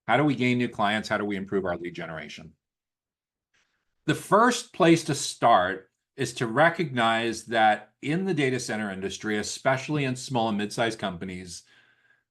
How do we gain new clients? How do we improve our lead generation? The first place to start is to recognize that in the data center industry, especially in small and mid-sized companies,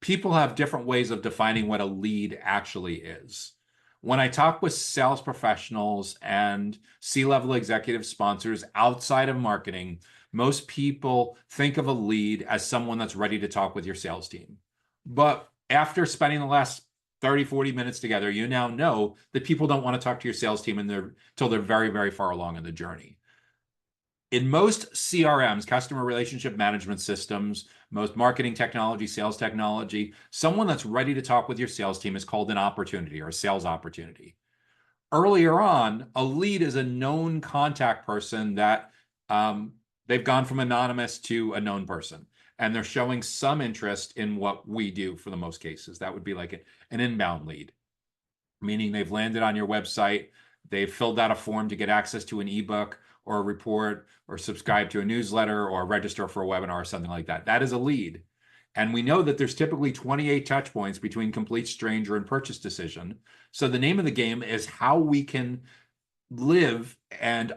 people have different ways of defining what a lead actually is. When I talk with sales professionals and C-level executive sponsors outside of marketing, most people think of a lead as someone that's ready to talk with your sales team. But after spending the last 30, 40 minutes together, you now know that people don't want to talk to your sales team until they're very, very far along in the journey. In most CRMs, customer relationship management systems, most marketing technology, sales technology, someone that's ready to talk with your sales team is called an opportunity or a sales opportunity. Earlier on, a lead is a known contact person that they've gone from anonymous to a known person, and they're showing some interest in what we do for the most cases. That would be like an inbound lead, meaning they've landed on your website, they've filled out a form to get access to an ebook or a report or subscribe to a newsletter or register for a webinar or something like that. That is a lead. And we know that there's typically 28 touch points between complete stranger and purchase decision. So the name of the game is how we can live and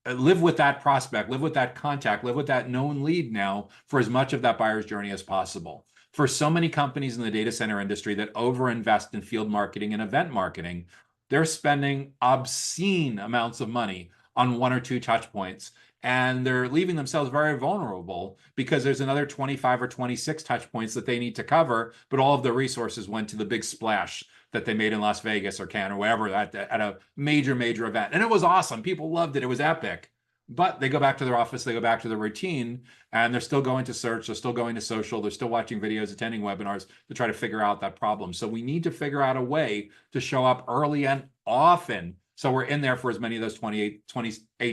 live with that prospect, live with that contact, live with that known lead now for as much of that buyer's journey as possible. For so many companies in the data center industry that overinvest in field marketing and event marketing, they're spending obscene amounts of money on one or two touch points, and they're leaving themselves very vulnerable because there's another 25 or 26 touch points that they need to cover, but all of the resources went to the big splash that they made in Las Vegas or Cannes or wherever at a major, major event. And it was awesome. People loved it. It was epic. But they go back to their office, they go back to their routine, and they're still going to search, they're still going to social, they're still watching videos, attending webinars to try to figure out that problem. So we need to figure out a way to show up early and often, so we're in there for as many of those 28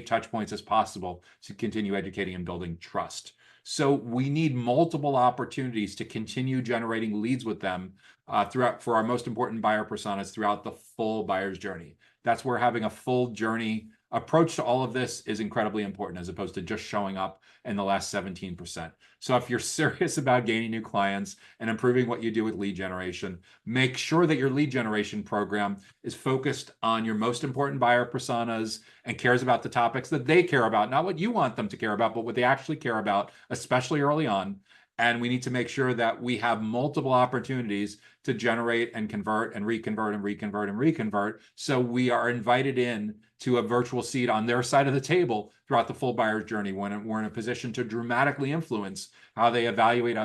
touch points as possible to continue educating and building trust. So we need multiple opportunities to continue generating leads with them throughout for our most important buyer personas throughout the full buyer's journey. That's where having a full journey approach to all of this is incredibly important, as opposed to just showing up in the last 17%. So if you're serious about gaining new clients and improving what you do with lead generation, make sure that your lead generation program is focused on your most important buyer personas and cares about the topics that they care about, not what you want them to care about, but what they actually care about, especially early on. And we need to make sure that we have multiple opportunities to generate and convert and reconvert and reconvert and reconvert. So we are invited in to a virtual seat on their side of the table throughout the full buyer's journey, when we're in a position to dramatically influence how they evaluate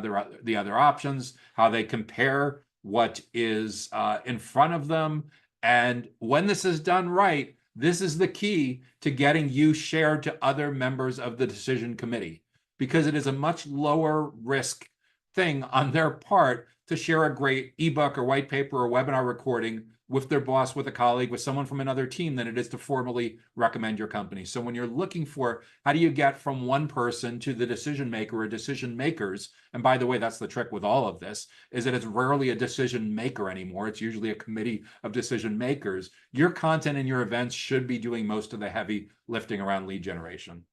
the other options, how they compare what is in front of them. And when this is done right, this is the key to getting you shared to other members of the decision committee, because it is a much lower risk thing on their part to share a great ebook or white paper or webinar recording with their boss, with a colleague, with someone from another team than it is to formally recommend your company. So when you're looking for how do you get from one person to the decision maker or decision makers, and by the way, that's the trick with all of this, is that it's rarely a decision maker anymore. It's usually a committee of decision makers. Your content and your events should be doing most of the heavy lifting around lead generation.